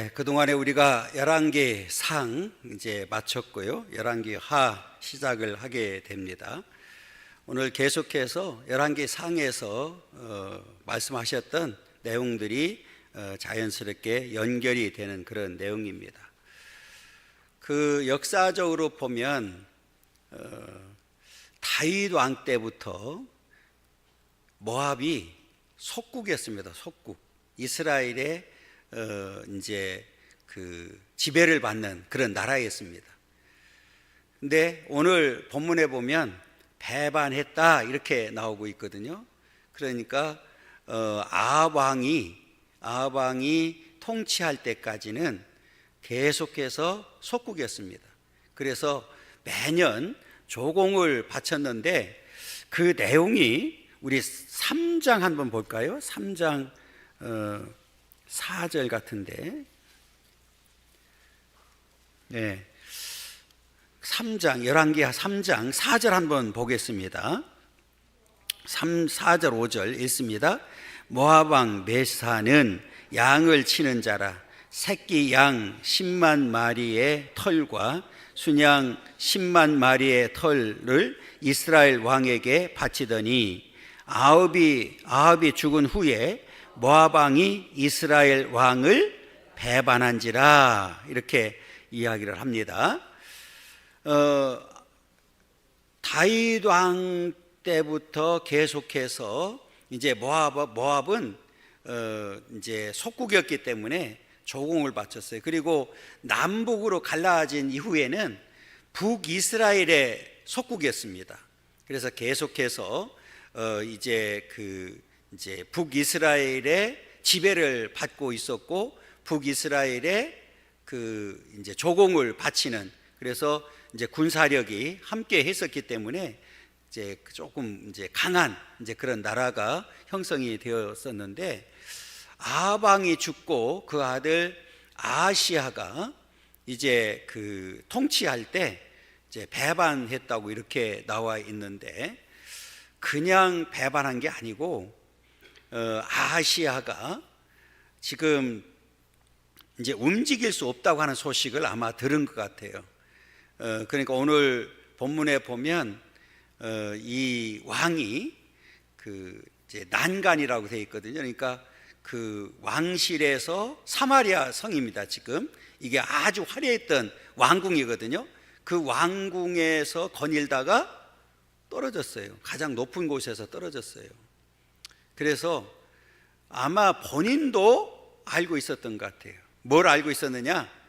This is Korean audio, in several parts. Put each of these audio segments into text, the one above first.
그동안에 우리가 열왕기 상 이제 마쳤고요. 열왕기 하 시작을 하게 됩니다. 오늘 계속해서 열왕기 상에서 말씀하셨던 내용들이 자연스럽게 연결이 되는 그런 내용입니다. 그 역사적으로 보면 다윗 왕 때부터 모압이 속국이었습니다. 속국. 이스라엘의 이제 그 지배를 받는 그런 나라였습니다. 근데 오늘 본문에 보면 배반했다 이렇게 나오고 있거든요. 그러니까 아합 왕이 통치할 때까지는 계속해서 속국이었습니다. 그래서 매년 조공을 바쳤는데 그 내용이 우리 3장 한번 볼까요? 3장 4절 같은데, 네, 3장 열왕기 3장 4절 한번 보겠습니다. 4절 5절 읽습니다. 모압 왕 메사는 양을 치는 자라. 새끼 양 10만 마리의 털과 순양 10만 마리의 털을 이스라엘 왕에게 바치더니 아합이 죽은 후에 모압 왕이 이스라엘 왕을 배반한지라 이렇게 이야기를 합니다. 다윗 왕 때부터 계속해서 이제 모압은 이제 속국이었기 때문에 조공을 바쳤어요. 그리고 남북으로 갈라진 이후에는 북이스라엘의 속국이었습니다. 그래서 계속해서 이제 북이스라엘의 지배를 받고 있었고, 북이스라엘의 이제 조공을 바치는, 그래서 이제 군사력이 함께 했었기 때문에 이제 조금 이제 강한 이제 그런 나라가 형성이 되었었는데, 아합 왕이 죽고 그 아들 아하시아가 이제 통치할 때 이제 배반했다고 이렇게 나와 있는데, 그냥 배반한 게 아니고 아하시아가 지금 이제 움직일 수 없다고 하는 소식을 아마 들은 것 같아요. 그러니까 오늘 본문에 보면 이 왕이 이제 난간이라고 되어 있거든요. 그러니까 그 왕실에서 사마리아 성입니다. 지금 이게 아주 화려했던 왕궁이거든요. 그 왕궁에서 거닐다가 떨어졌어요. 가장 높은 곳에서 떨어졌어요. 그래서 아마 본인도 알고 있었던 것 같아요. 뭘 알고 있었느냐?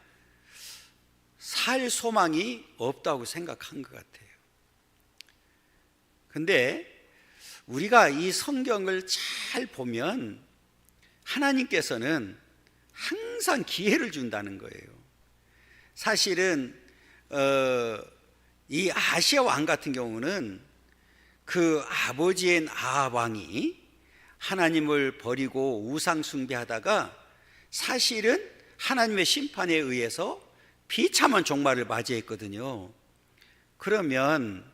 살 소망이 없다고 생각한 것 같아요. 근데 우리가 이 성경을 잘 보면 하나님께서는 항상 기회를 준다는 거예요. 사실은 이 아하시아 왕 같은 경우는 그 아버지인 아합 왕이 하나님을 버리고 우상 숭배하다가 사실은 하나님의 심판에 의해서 비참한 종말을 맞이했거든요. 그러면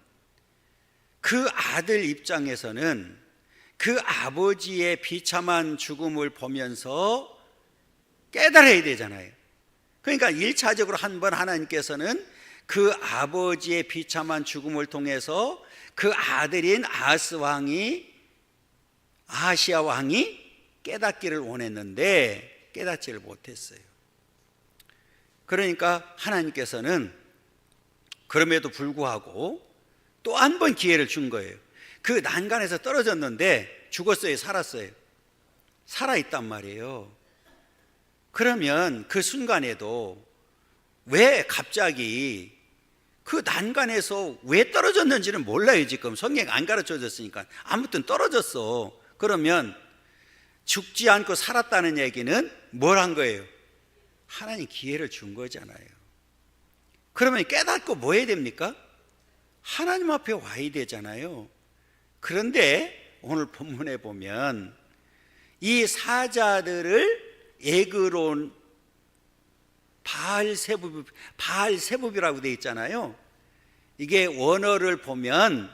그 아들 입장에서는 그 아버지의 비참한 죽음을 보면서 깨달아야 되잖아요. 그러니까 1차적으로 한번 하나님께서는 그 아버지의 비참한 죽음을 통해서 그 아들인 아하시아 왕이 깨닫기를 원했는데 깨닫지를 못했어요. 그러니까 하나님께서는 그럼에도 불구하고 또 한 번 기회를 준 거예요. 그 난간에서 떨어졌는데 죽었어요, 살았어요? 살아있단 말이에요. 그러면 그 순간에도 왜 갑자기 그 난간에서 왜 떨어졌는지는 몰라요. 지금 성경 안 가르쳐 줬으니까. 아무튼 떨어졌어. 그러면 죽지 않고 살았다는 얘기는 뭘 한 거예요? 하나님 기회를 준 거잖아요. 그러면 깨닫고 뭐 해야 됩니까? 하나님 앞에 와야 되잖아요. 그런데 오늘 본문에 보면 이 사자들을 에그론 바알세붑이라고 되어 있잖아요. 이게 원어를 보면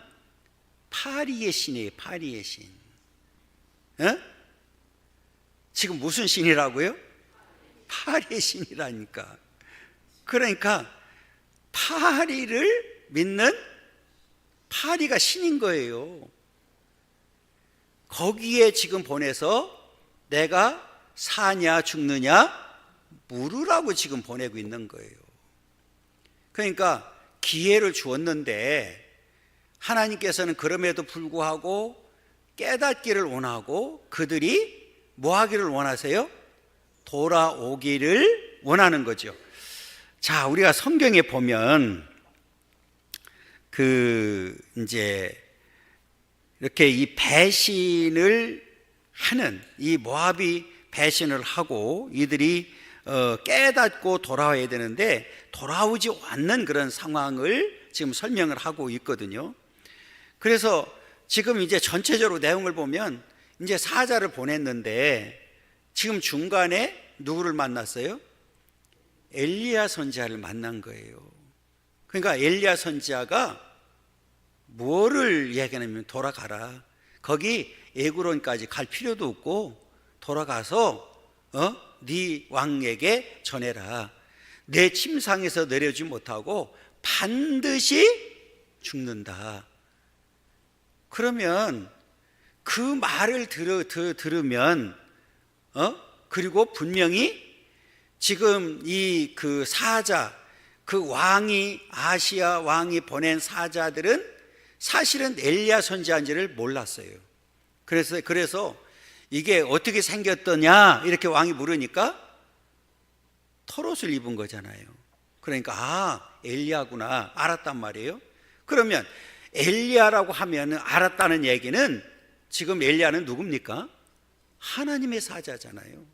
파리의 신이에요. 파리의 신. 지금 무슨 신이라고요? 파리의 신이라니까. 그러니까 파리를 믿는 파리가 신인 거예요. 거기에 지금 보내서 내가 사냐 죽느냐 물으라고 지금 보내고 있는 거예요. 그러니까 기회를 주었는데 하나님께서는 그럼에도 불구하고 깨닫기를 원하고 그들이 뭐 하기를 원하세요? 돌아오기를 원하는 거죠. 자, 우리가 성경에 보면 이제 이렇게 이 배신을 하는 이 모압이 배신을 하고 이들이 깨닫고 돌아와야 되는데 돌아오지 않는 그런 상황을 지금 설명을 하고 있거든요. 그래서 지금 이제 전체적으로 내용을 보면 이제 사자를 보냈는데 지금 중간에 누구를 만났어요? 엘리야 선지자를 만난 거예요. 그러니까 엘리야 선지자가 뭐를 이야기하냐면 돌아가라. 거기 에그론까지 갈 필요도 없고 돌아가서 네 왕에게 전해라. 내 침상에서 내려오지 못하고 반드시 죽는다. 그러면 그 말을 들으면 그리고 분명히 지금 이 그 사자, 그 왕이 아시아 왕이 보낸 사자들은 사실은 엘리야 선지자인지를 몰랐어요. 그래서 이게 어떻게 생겼더냐 이렇게 왕이 물으니까 털옷을 입은 거잖아요. 그러니까 엘리야구나 알았단 말이에요. 그러면 엘리야라고 하면 알았다는 얘기는 지금 엘리야는 누굽니까? 하나님의 사자잖아요.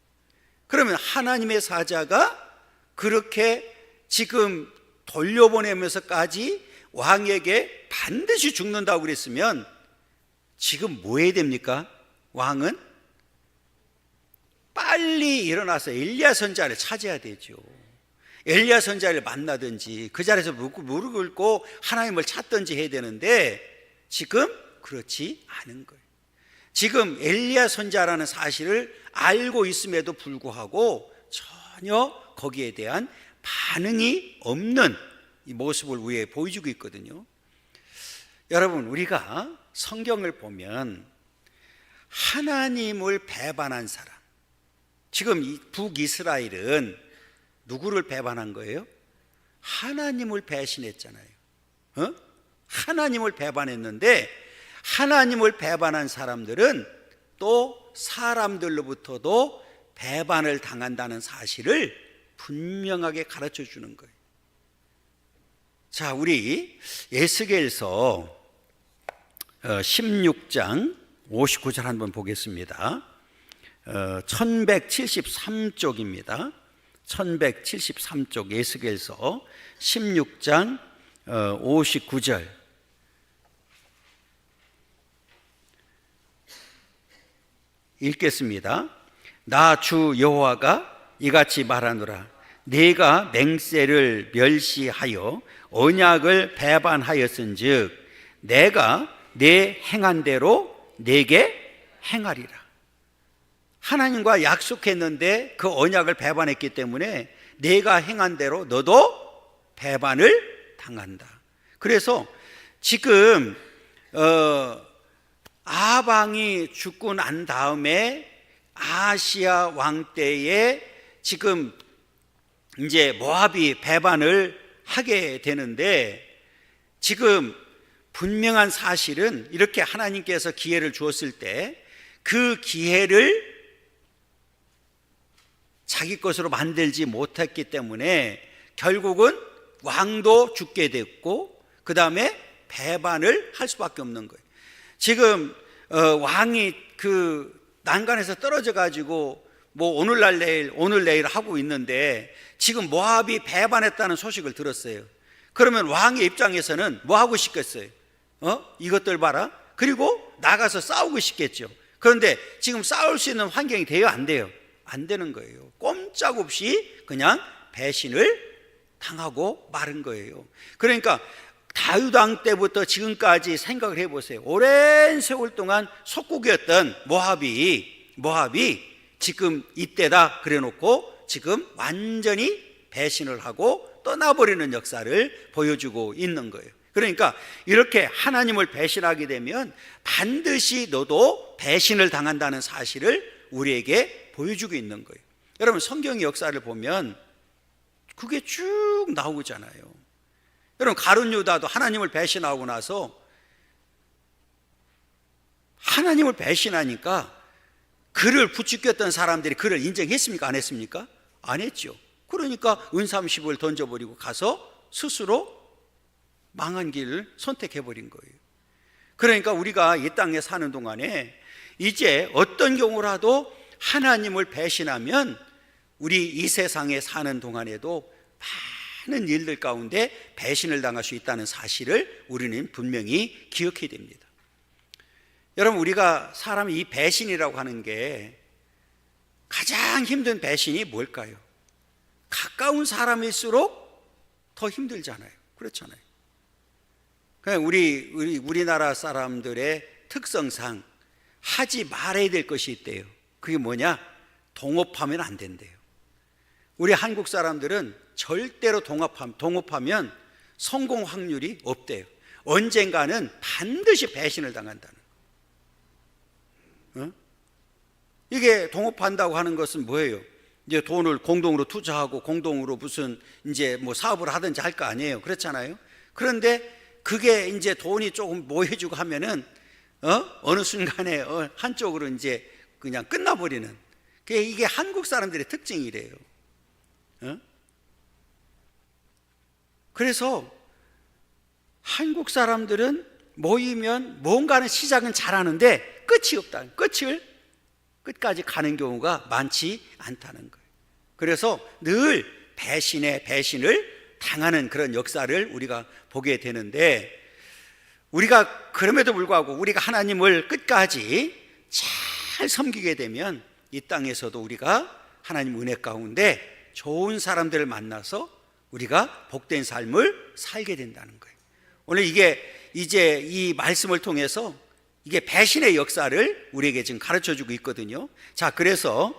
그러면 하나님의 사자가 그렇게 지금 돌려보내면서까지 왕에게 반드시 죽는다고 그랬으면 지금 뭐 해야 됩니까? 왕은 빨리 일어나서 엘리야 선지자를 찾아야 되죠. 엘리야 선지자를 만나든지 그 자리에서 무릎 꿇고 하나님을 찾든지 해야 되는데 지금 그렇지 않은 거예요. 지금 엘리야 선지자라는 사실을 알고 있음에도 불구하고 전혀 거기에 대한 반응이 없는 이 모습을 위에 보여주고 있거든요. 여러분, 우리가 성경을 보면 하나님을 배반한 사람, 지금 북이스라엘은 누구를 배반한 거예요? 하나님을 배신했잖아요. 하나님을 배반했는데 하나님을 배반한 사람들은 또 사람들로부터도 배반을 당한다는 사실을 분명하게 가르쳐 주는 거예요. 자, 우리 에스겔서 16장 59절 한번 보겠습니다. 1173쪽입니다. 1173쪽 에스겔서 16장 59절 읽겠습니다. 나 주 여호와가 이같이 말하노라. 네가 맹세를 멸시하여 언약을 배반하였은즉 내가 네 행한 대로 네게 행하리라. 하나님과 약속했는데 그 언약을 배반했기 때문에 네가 행한 대로 너도 배반을 당한다. 그래서 지금 아방이 죽고 난 다음에 아시아 왕 때에 지금 이제 모압이 배반을 하게 되는데 지금 분명한 사실은 이렇게 하나님께서 기회를 주었을 때 그 기회를 자기 것으로 만들지 못했기 때문에 결국은 왕도 죽게 됐고 그 다음에 배반을 할 수밖에 없는 거예요. 지금 왕이 그 난간에서 떨어져 가지고 뭐 오늘 내일 하고 있는데 지금 모압이 배반했다는 소식을 들었어요. 그러면 왕의 입장에서는 뭐 하고 싶겠어요? 이것들 봐라. 그리고 나가서 싸우고 싶겠죠. 그런데 지금 싸울 수 있는 환경이 돼요, 안 돼요? 안 되는 거예요. 꼼짝없이 그냥 배신을 당하고 마른 거예요. 그러니까 다윗 왕 때부터 지금까지 생각을 해보세요. 오랜 세월 동안 속국이었던 모압이 지금 이때다 그래놓고 지금 완전히 배신을 하고 떠나버리는 역사를 보여주고 있는 거예요. 그러니까 이렇게 하나님을 배신하게 되면 반드시 너도 배신을 당한다는 사실을 우리에게 보여주고 있는 거예요. 여러분, 성경의 역사를 보면 그게 쭉 나오잖아요. 여러분, 가룟 유다도 하나님을 배신하고 나서 하나님을 배신하니까 그를 부추겼던 사람들이 그를 인정했습니까? 안 했습니까? 안 했죠. 그러니까 은삼십을 던져버리고 가서 스스로 망한 길을 선택해버린 거예요. 그러니까 우리가 이 땅에 사는 동안에 이제 어떤 경우라도 하나님을 배신하면 우리 이 세상에 사는 동안에도 많은 일들 가운데 배신을 당할 수 있다는 사실을 우리는 분명히 기억해야 됩니다. 여러분, 우리가 사람이 이 배신이라고 하는 게 가장 힘든 배신이 뭘까요? 가까운 사람일수록 더 힘들잖아요. 그렇잖아요. 그냥 우리나라 사람들의 특성상 하지 말아야 될 것이 있대요. 그게 뭐냐? 동업하면 안 된대요. 우리 한국 사람들은 절대로 동업하면 성공 확률이 없대요. 언젠가는 반드시 배신을 당한다는 거예요. 이게 동업한다고 하는 것은 뭐예요? 이제 돈을 공동으로 투자하고 공동으로 무슨 이제 뭐 사업을 하든지 할 거 아니에요. 그렇잖아요. 그런데 그게 이제 돈이 조금 모여지고 하면은 어느 순간에 한쪽으로 이제 그냥 끝나버리는, 이게 한국 사람들의 특징이래요. 그래서 한국 사람들은 모이면 뭔가는 시작은 잘하는데 끝이 없다. 끝까지 가는 경우가 많지 않다는 거예요. 그래서 늘 배신을 당하는 그런 역사를 우리가 보게 되는데, 우리가 그럼에도 불구하고 우리가 하나님을 끝까지 잘 섬기게 되면 이 땅에서도 우리가 하나님 은혜 가운데 좋은 사람들을 만나서 우리가 복된 삶을 살게 된다는 거예요. 오늘 이게 이제 이 말씀을 통해서 이게 배신의 역사를 우리에게 지금 가르쳐 주고 있거든요. 자, 그래서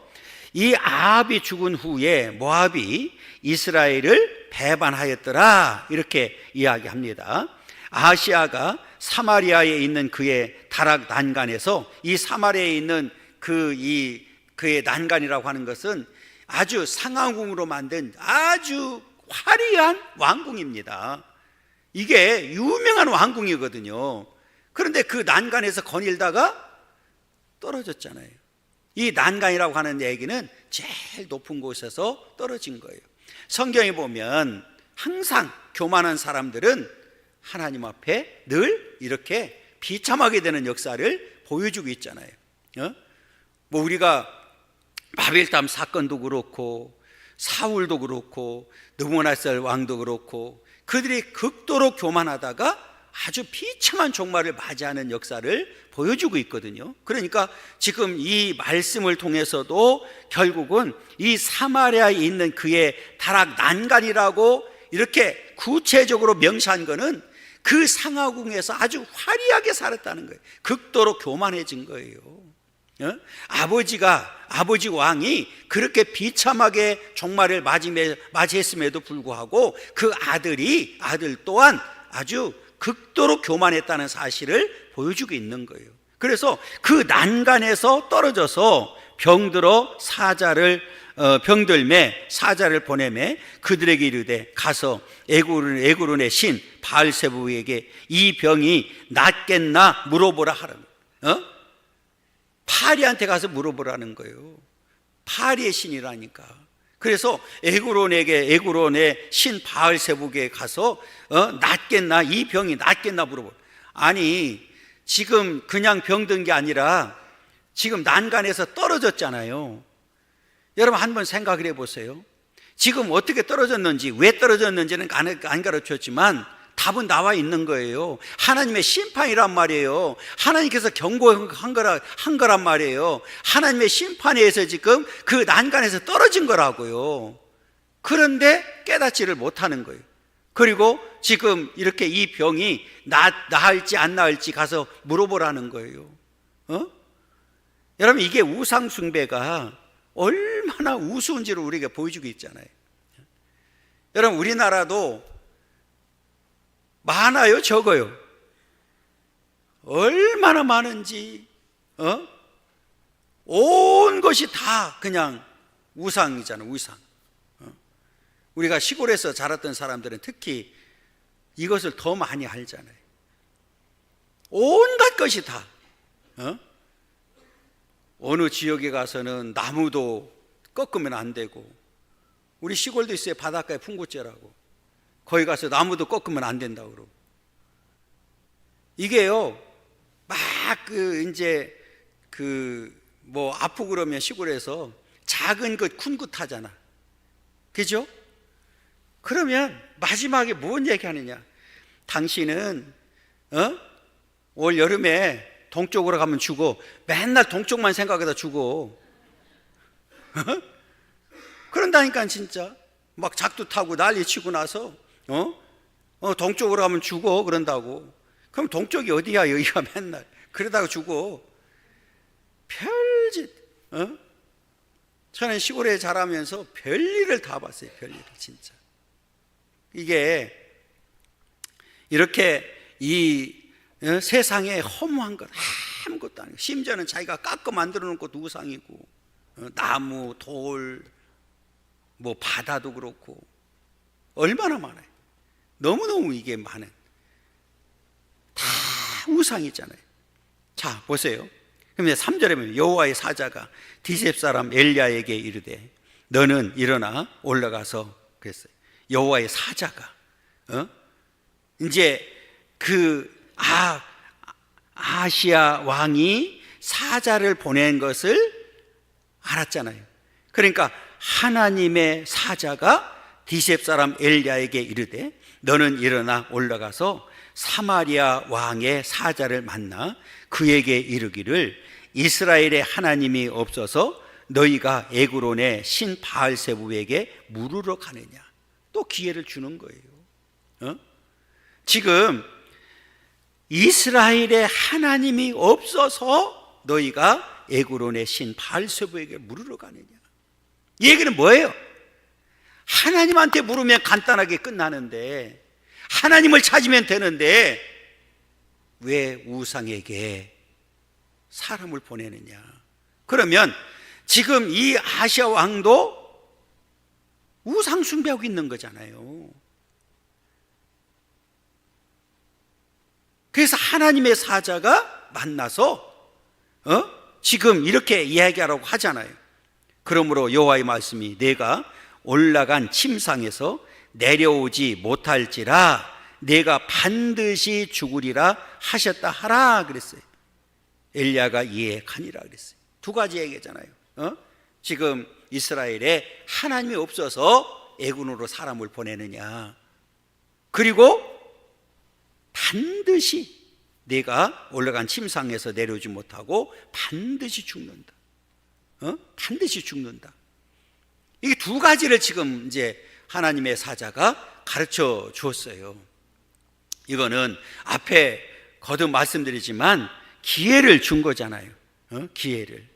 이 아합이 죽은 후에 모압이 이스라엘을 배반하였더라, 이렇게 이야기합니다. 아하시아가 사마리아에 있는 그의 다락 난간에서, 이 사마리아에 있는 그의 난간이라고 하는 것은 아주 상하궁으로 만든 아주 화려한 왕궁입니다. 이게 유명한 왕궁이거든요. 그런데 그 난간에서 거닐다가 떨어졌잖아요. 이 난간이라고 하는 얘기는 제일 높은 곳에서 떨어진 거예요. 성경에 보면 항상 교만한 사람들은 하나님 앞에 늘 이렇게 비참하게 되는 역사를 보여주고 있잖아요. 뭐 우리가 바벨탑 사건도 그렇고 사울도 그렇고 느부갓네살 왕도 그렇고 그들이 극도로 교만하다가 아주 비참한 종말을 맞이하는 역사를 보여주고 있거든요. 그러니까 지금 이 말씀을 통해서도 결국은 이 사마리아에 있는 그의 다락 난간이라고 이렇게 구체적으로 명시한 거는 그 상하궁에서 아주 화려하게 살았다는 거예요. 극도로 교만해진 거예요. 아버지 왕이 그렇게 비참하게 종말을 맞이했음에도 불구하고 그 아들 또한 아주 극도로 교만했다는 사실을 보여주고 있는 거예요. 그래서 그 난간에서 떨어져서 병들매 사자를 보내매 그들에게 이르되 가서 에그론의 신 바알세부에게 이 병이 낫겠나 물어보라 하라는 거예요. 파리한테 가서 물어보라는 거예요. 파리의 신이라니까. 그래서 에그론의 신 바알세부에게 가서 낫겠나, 이 병이 낫겠나 물어보. 아니, 지금 그냥 병든 게 아니라 지금 난간에서 떨어졌잖아요. 여러분 한번 생각을 해보세요. 지금 어떻게 떨어졌는지, 왜 떨어졌는지는 안 가르쳤지만 답은 나와 있는 거예요. 하나님의 심판이란 말이에요. 하나님께서 경고한 거란 말이에요. 하나님의 심판에 의해서 지금 그 난간에서 떨어진 거라고요. 그런데 깨닫지를 못하는 거예요. 그리고 지금 이렇게 이 병이 나을지 안 나을지 가서 물어보라는 거예요. 여러분, 이게 우상 숭배가 얼마나 얼마나 우스운지를 우리에게 보여주고 있잖아요. 여러분, 우리나라도 많아요, 적어요? 얼마나 많은지, 온 것이 다 그냥 우상이잖아요, 우상. 우리가 시골에서 자랐던 사람들은 특히 이것을 더 많이 알잖아요. 온갖 것이 다, 어느 지역에 가서는 나무도 꺾으면 안 되고, 우리 시골도 있어요, 바닷가에 풍구째라고. 거기 가서 나무도 꺾으면 안 된다고 그러고. 이게요, 막 아프고 그러면 시골에서 작은 것 큰 것 하잖아. 그죠? 그러면 마지막에 뭔 얘기 하느냐? 당신은 올 여름에 동쪽으로 가면 죽어. 맨날 동쪽만 생각하다 죽어. 그런다니까 진짜. 막 작두 타고 난리 치고 나서 동쪽으로 가면 죽어 그런다고. 그럼 동쪽이 어디야? 여기가 맨날 그러다가 죽어. 별짓. 저는 시골에 자라면서 별일을 다 봤어요. 별일을 진짜. 이게 이렇게 이 세상에 허무한 것 아무것도 아니고, 심지어는 자기가 깎아 만들어 놓은 것도 우상이고, 나무, 돌, 뭐 바다도 그렇고 얼마나 많아요. 너무너무 이게 많은 다 우상이잖아요. 자, 보세요. 그럼 3절에 보면 여호와의 사자가 디셉 사람 엘리야에게 이르되 너는 일어나 올라가서 그랬어요. 여호와의 사자가 이제 아시아 왕이 사자를 보낸 것을 알았잖아요. 그러니까 하나님의 사자가 디셉 사람 엘리야에게 이르되 너는 일어나 올라가서 사마리아 왕의 사자를 만나 그에게 이르기를 이스라엘의 하나님이 없어서 너희가 에그론의 신 바알세부에게 물으러 가느냐. 또 기회를 주는 거예요. 지금 이스라엘의 하나님이 없어서 너희가 에그론의 신 바알세부에게 물으러 가느냐. 이 얘기는 뭐예요? 하나님한테 물으면 간단하게 끝나는데, 하나님을 찾으면 되는데 왜 우상에게 사람을 보내느냐. 그러면 지금 이 아시아 왕도 우상 숭배하고 있는 거잖아요. 그래서 하나님의 사자가 만나서 지금 이렇게 이야기하라고 하잖아요. 그러므로 여호와의 말씀이 내가 올라간 침상에서 내려오지 못할지라 내가 반드시 죽으리라 하셨다 하라 그랬어요. 엘리야가 이에 가니라 그랬어요. 두 가지 얘기잖아요. 지금 이스라엘에 하나님이 없어서 애군으로 사람을 보내느냐, 그리고 반드시 내가 올라간 침상에서 내려오지 못하고 반드시 죽는다. 반드시 죽는다. 이게 두 가지를 지금 이제 하나님의 사자가 가르쳐 주었어요. 이거는 앞에 거듭 말씀드리지만 기회를 준 거잖아요. 기회를.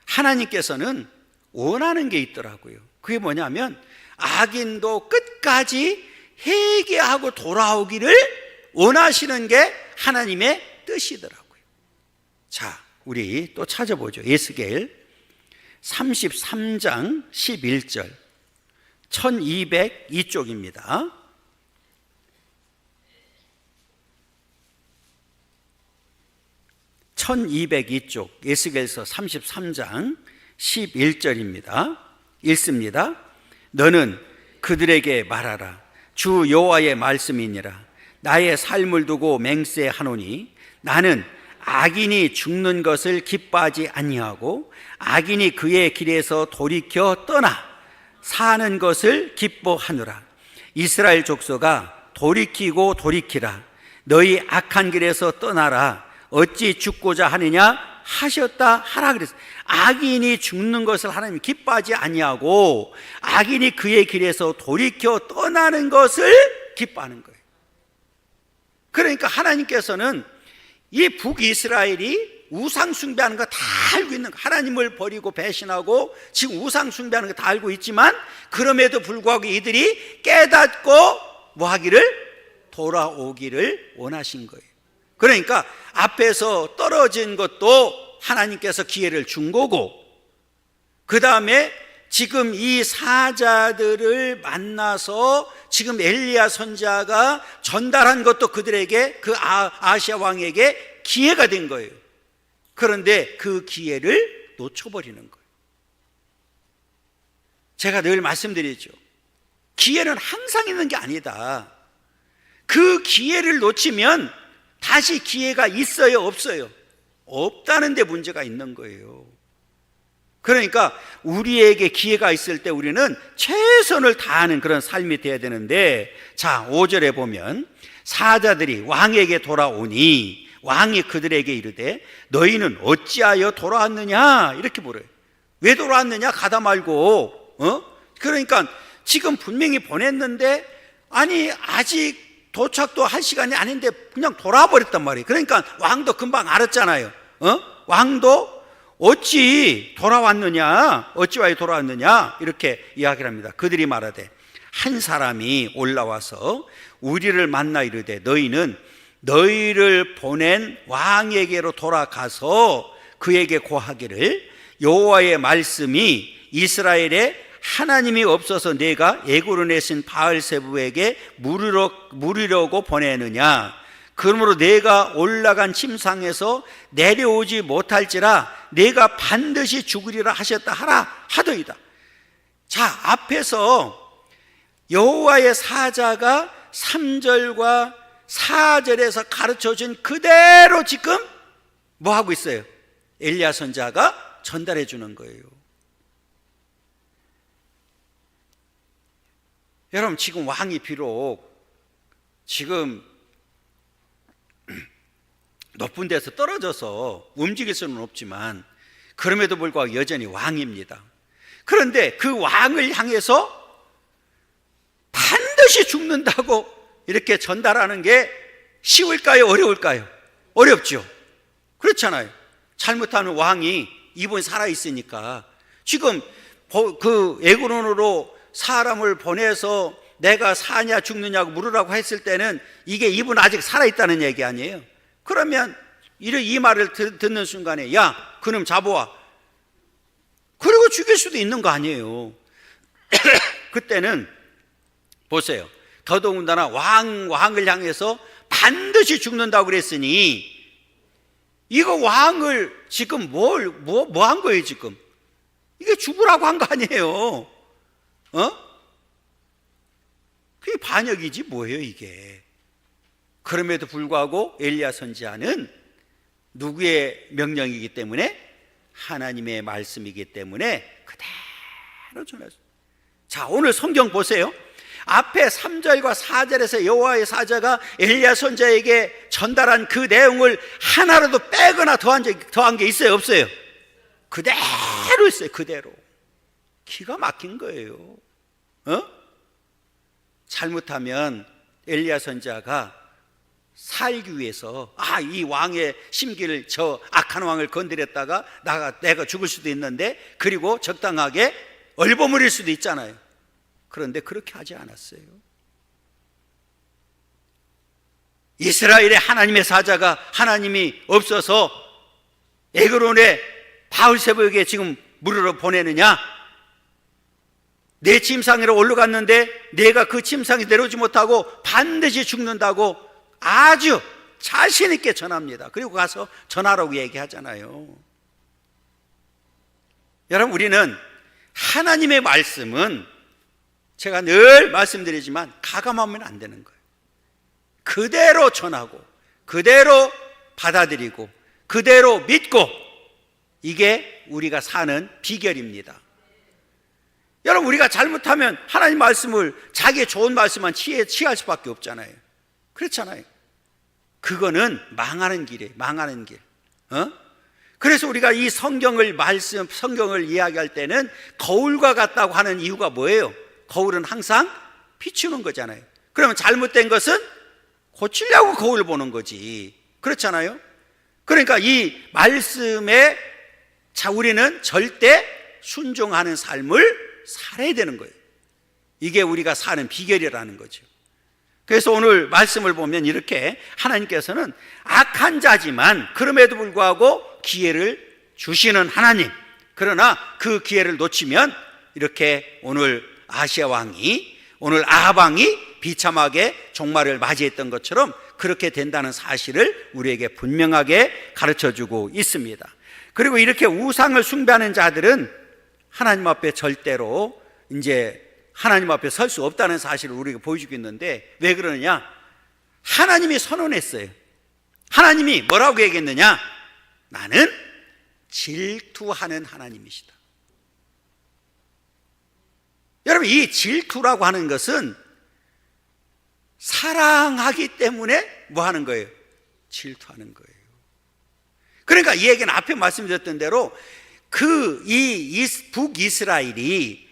하나님께서는 원하는 게 있더라고요. 그게 뭐냐면 악인도 끝까지 회개하고 돌아오기를 원하시는 게 하나님의 뜻이더라고요. 자, 우리 또 찾아보죠. 에스겔 33장 11절 1202쪽입니다. 1202쪽 에스겔서 33장 11절입니다. 읽습니다. 너는 그들에게 말하라. 주 여호와의 말씀이니라. 나의 삶을 두고 맹세하노니 나는 악인이 죽는 것을 기뻐하지 아니하고 악인이 그의 길에서 돌이켜 떠나 사는 것을 기뻐하노라. 이스라엘 족속아 돌이키고 돌이키라. 너희 악한 길에서 떠나라. 어찌 죽고자 하느냐 하셨다 하라 그랬어요. 악인이 죽는 것을 하나님 기뻐하지 아니하고 악인이 그의 길에서 돌이켜 떠나는 것을 기뻐하는 거예요. 그러니까 하나님께서는 이 북이스라엘이 우상 숭배하는 거 다 알고 있는 거, 하나님을 버리고 배신하고 지금 우상 숭배하는 거 다 알고 있지만 그럼에도 불구하고 이들이 깨닫고 뭐 하기를? 돌아오기를 원하신 거예요. 그러니까 앞에서 떨어진 것도 하나님께서 기회를 준 거고, 그 다음에 지금 이 사자들을 만나서 지금 엘리야 선지자가 전달한 것도 그들에게, 그 아시아 왕에게 기회가 된 거예요. 그런데 그 기회를 놓쳐버리는 거예요. 제가 늘 말씀드리죠. 기회는 항상 있는 게 아니다. 그 기회를 놓치면 다시 기회가 있어요, 없어요? 없다는 데 문제가 있는 거예요. 그러니까 우리에게 기회가 있을 때 우리는 최선을 다하는 그런 삶이 돼야 되는데, 자 5절에 보면 사자들이 왕에게 돌아오니 왕이 그들에게 이르되 너희는 어찌하여 돌아왔느냐 이렇게 물어요. 왜 돌아왔느냐? 가다 말고. 그러니까 지금 분명히 보냈는데 아니 아직 도착도 할 시간이 아닌데 그냥 돌아와 버렸단 말이에요. 그러니까 왕도 금방 알았잖아요. 왕도 어찌 돌아왔느냐, 어찌와이 돌아왔느냐 이렇게 이야기를 합니다. 그들이 말하되 한 사람이 올라와서 우리를 만나 이르되 너희는 너희를 보낸 왕에게로 돌아가서 그에게 고하기를 여호와의 말씀이 이스라엘에 하나님이 없어서 내가 애고로 내신 바알세부에게 물으려고 보내느냐. 그러므로 내가 올라간 침상에서 내려오지 못할지라 내가 반드시 죽으리라 하셨다 하더이다. 자, 앞에서 여호와의 사자가 3절과 4절에서 가르쳐준 그대로 지금 뭐 하고 있어요? 엘리야 선지자가 전달해 주는 거예요. 여러분, 지금 왕이 비록 지금 높은 데서 떨어져서 움직일 수는 없지만 그럼에도 불구하고 여전히 왕입니다. 그런데 그 왕을 향해서 반드시 죽는다고 이렇게 전달하는 게 쉬울까요? 어려울까요? 어렵죠. 그렇잖아요. 잘못하면 왕이 이분이 살아있으니까 지금 그 에그론으로 사람을 보내서 내가 사냐 죽느냐고 물으라고 했을 때는 이게 이분 아직 살아있다는 얘기 아니에요. 그러면 이 말을 듣는 순간에 야 그놈 잡아와 그리고 죽일 수도 있는 거 아니에요. 그때는 보세요. 더더군다나 왕을 향해서 반드시 죽는다고 그랬으니 이거 왕을 지금 뭐 한 거예요 지금? 이게 죽으라고 한 거 아니에요. 그게 반역이지 뭐예요 이게. 그럼에도 불구하고 엘리야 선지자는 누구의 명령이기 때문에? 하나님의 말씀이기 때문에 그대로 전했어요. 자, 오늘 성경 보세요. 앞에 3절과 4절에서 여호와의 사자가 엘리야 선지자에게 전달한 그 내용을 하나라도 빼거나 더한 게 있어요 없어요? 그대로 있어요. 그대로. 기가 막힌 거예요. 잘못하면 엘리야 선지자가 살기 위해서 이 왕의 심기를 저 악한 왕을 건드렸다가 내가 죽을 수도 있는데 그리고 적당하게 얼버무릴 수도 있잖아요. 그런데 그렇게 하지 않았어요. 이스라엘의 하나님의 사자가 하나님이 없어서 에그론의 바알세부에게 지금 물으러 보내느냐? 내 침상으로 올라갔는데 내가 그 침상에 내려오지 못하고 반드시 죽는다고 아주 자신 있게 전합니다. 그리고 가서 전하라고 얘기하잖아요. 여러분, 우리는 하나님의 말씀은 제가 늘 말씀드리지만 가감하면 안 되는 거예요. 그대로 전하고 그대로 받아들이고 그대로 믿고, 이게 우리가 사는 비결입니다. 여러분, 우리가 잘못하면 하나님 말씀을 자기의 좋은 말씀만 취할 수밖에 없잖아요. 그렇잖아요. 그거는 망하는 길이에요. 망하는 길. 그래서 우리가 이 성경을 이야기할 때는 거울과 같다고 하는 이유가 뭐예요? 거울은 항상 비추는 거잖아요. 그러면 잘못된 것은 고치려고 거울을 보는 거지. 그렇잖아요. 그러니까 이 말씀에 우리는 절대 순종하는 삶을 살아야 되는 거예요. 이게 우리가 사는 비결이라는 거죠. 그래서 오늘 말씀을 보면 이렇게 하나님께서는 악한 자지만 그럼에도 불구하고 기회를 주시는 하나님, 그러나 그 기회를 놓치면 이렇게 오늘 아시아 왕이, 오늘 아합 왕이 비참하게 종말을 맞이했던 것처럼 그렇게 된다는 사실을 우리에게 분명하게 가르쳐주고 있습니다. 그리고 이렇게 우상을 숭배하는 자들은 하나님 앞에 절대로 이제 하나님 앞에 설 수 없다는 사실을 우리에게 보여주고 있는데, 왜 그러느냐? 하나님이 선언했어요. 하나님이 뭐라고 얘기했느냐? 나는 질투하는 하나님이시다. 여러분, 이 질투라고 하는 것은 사랑하기 때문에 뭐 하는 거예요? 질투하는 거예요. 그러니까 이 얘기는 앞에 말씀드렸던 대로 북이스라엘이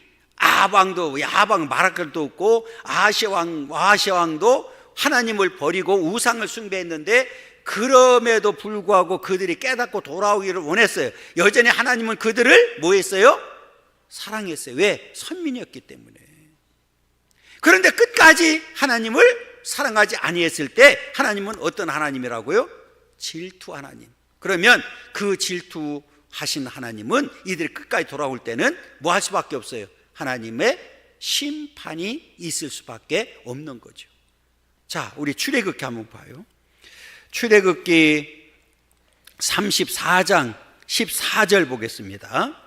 아방도, 야방 말할 것도 없고 아시아왕도 하나님을 버리고 우상을 숭배했는데, 그럼에도 불구하고 그들이 깨닫고 돌아오기를 원했어요. 여전히 하나님은 그들을 뭐 했어요? 사랑했어요. 왜? 선민이었기 때문에. 그런데 끝까지 하나님을 사랑하지 아니했을 때 하나님은 어떤 하나님이라고요? 질투 하나님. 그러면 그 질투하신 하나님은 이들이 끝까지 돌아올 때는 뭐 할 수밖에 없어요? 하나님의 심판이 있을 수밖에 없는 거죠. 자, 우리 출애굽기 한번 봐요. 출애굽기 34장 14절 보겠습니다.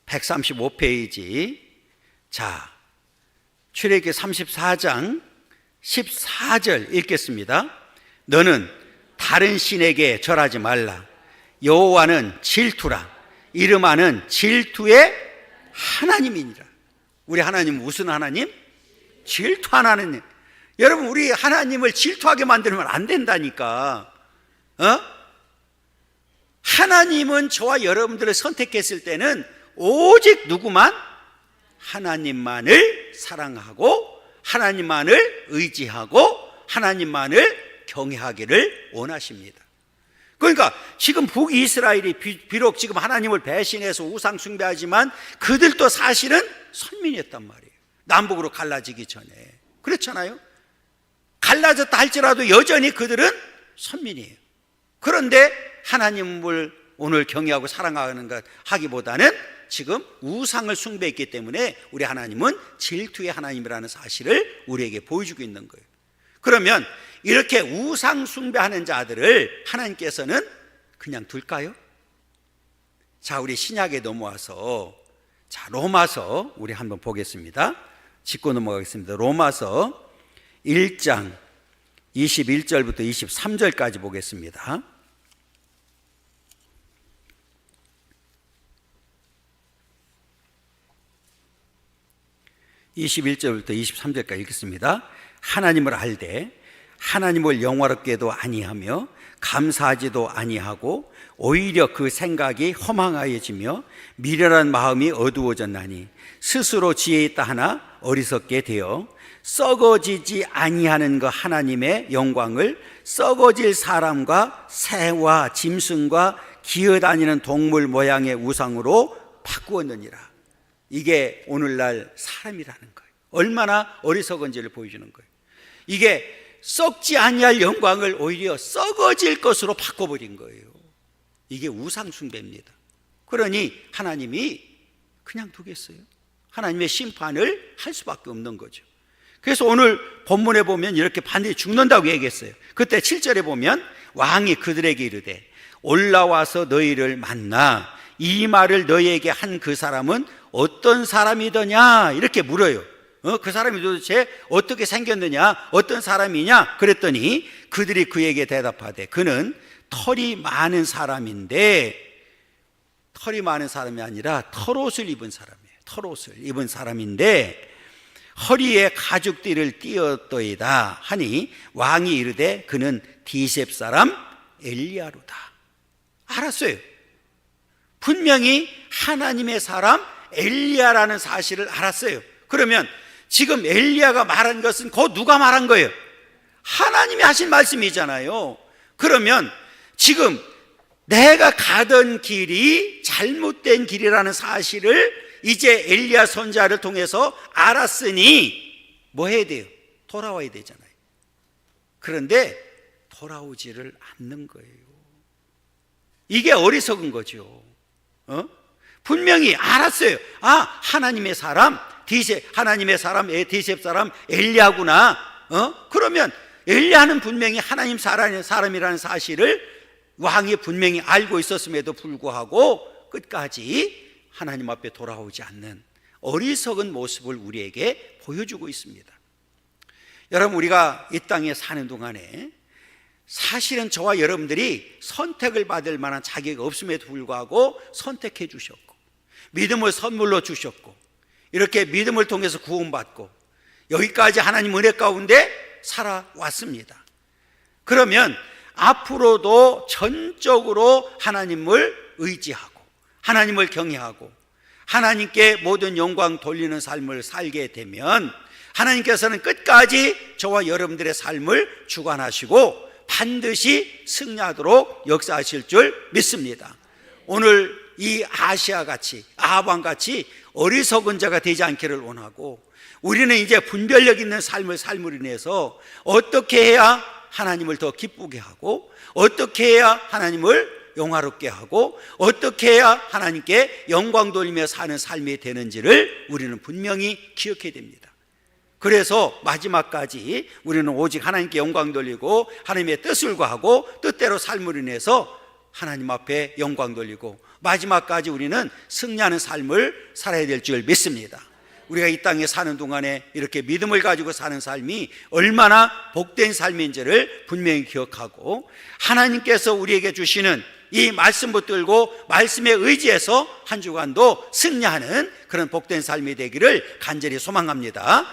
(135페이지) 자, 출애굽기 34장 14절 읽겠습니다. 너는 다른 신에게 절하지 말라. 여호와는 질투라. 이름하는 질투의 하나님이니라. 우리 하나님은 무슨 하나님? 질투하는 하나님. 여러분, 우리 하나님을 질투하게 만들면 안 된다니까. 하나님은 저와 여러분들을 선택했을 때는 오직 누구만? 하나님만을 사랑하고 하나님만을 의지하고 하나님만을 경외하기를 원하십니다. 그러니까 지금 북이스라엘이 비록 지금 하나님을 배신해서 우상 숭배하지만 그들도 사실은 선민이었단 말이에요. 남북으로 갈라지기 전에. 그렇잖아요. 갈라졌다 할지라도 여전히 그들은 선민이에요. 그런데 하나님을 오늘 경외하고 사랑하는 것 하기보다는 지금 우상을 숭배했기 때문에 우리 하나님은 질투의 하나님이라는 사실을 우리에게 보여주고 있는 거예요. 그러면 이렇게 우상 숭배하는 자들을 하나님께서는 그냥 둘까요? 자, 우리 신약에 넘어와서, 자, 로마서 우리 한번 보겠습니다. 짚고 넘어가겠습니다. 로마서 1장 21절부터 23절까지 보겠습니다. 21절부터 23절까지 읽겠습니다. 하나님을 알되 하나님을 영화롭게도 아니하며 감사하지도 아니하고 오히려 그 생각이 허망하여지며 미련한 마음이 어두워졌나니 스스로 지혜 있다 하나 어리석게 되어 썩어지지 아니하는 그 하나님의 영광을 썩어질 사람과 새와 짐승과 기어다니는 동물 모양의 우상으로 바꾸었느니라. 이게 오늘날 사람이라는 거예요. 얼마나 어리석은지를 보여주는 거예요. 이게 썩지 아니할 영광을 오히려 썩어질 것으로 바꿔버린 거예요. 이게 우상 숭배입니다. 그러니 하나님이 그냥 두겠어요? 하나님의 심판을 할 수밖에 없는 거죠. 그래서 오늘 본문에 보면 이렇게 반드시 죽는다고 얘기했어요. 그때 7절에 보면 왕이 그들에게 이르되 올라와서 너희를 만나 이 말을 너희에게 한 그 사람은 어떤 사람이더냐 이렇게 물어요. 그 사람이 도대체 어떻게 생겼느냐, 어떤 사람이냐 그랬더니 그들이 그에게 대답하되 그는 털이 많은 사람인데, 털이 많은 사람이 아니라 털옷을 입은 사람이에요. 털옷을 입은 사람인데 허리에 가죽띠를 띄었더이다 하니 왕이 이르되 그는 디셉 사람 엘리야로다. 알았어요. 분명히 하나님의 사람 엘리야라는 사실을 알았어요. 그러면 지금 엘리야가 말한 것은 곧 누가 말한 거예요? 하나님이 하신 말씀이잖아요. 그러면 지금 내가 가던 길이 잘못된 길이라는 사실을 이제 엘리야 선지자를 통해서 알았으니 뭐 해야 돼요? 돌아와야 되잖아요. 그런데 돌아오지를 않는 거예요. 이게 어리석은 거죠. 분명히 알았어요. 아, 하나님의 사람 디셉 사람 엘리야구나. 그러면 엘리야는 분명히 하나님 사람이라는 사실을 왕이 분명히 알고 있었음에도 불구하고 끝까지 하나님 앞에 돌아오지 않는 어리석은 모습을 우리에게 보여주고 있습니다. 여러분, 우리가 이 땅에 사는 동안에 사실은 저와 여러분들이 선택을 받을 만한 자격이 없음에도 불구하고 선택해 주셨고, 믿음을 선물로 주셨고, 이렇게 믿음을 통해서 구원받고 여기까지 하나님 은혜 가운데 살아왔습니다. 그러면 앞으로도 전적으로 하나님을 의지하고 하나님을 경외하고 하나님께 모든 영광 돌리는 삶을 살게 되면 하나님께서는 끝까지 저와 여러분들의 삶을 주관하시고 반드시 승리하도록 역사하실 줄 믿습니다. 오늘 이 아시아같이 아합왕같이 어리석은 자가 되지 않기를 원하고, 우리는 이제 분별력 있는 삶을 삶으로 인해서 어떻게 해야 하나님을 더 기쁘게 하고, 어떻게 해야 하나님을 영화롭게 하고, 어떻게 해야 하나님께 영광 돌리며 사는 삶이 되는지를 우리는 분명히 기억해야 됩니다. 그래서 마지막까지 우리는 오직 하나님께 영광 돌리고 하나님의 뜻을 구하고 뜻대로 삶으로 인해서 하나님 앞에 영광 돌리고 마지막까지 우리는 승리하는 삶을 살아야 될 줄 믿습니다. 우리가 이 땅에 사는 동안에 이렇게 믿음을 가지고 사는 삶이 얼마나 복된 삶인지를 분명히 기억하고, 하나님께서 우리에게 주시는 이 말씀 붙들고 말씀에 의지해서 한 주간도 승리하는 그런 복된 삶이 되기를 간절히 소망합니다.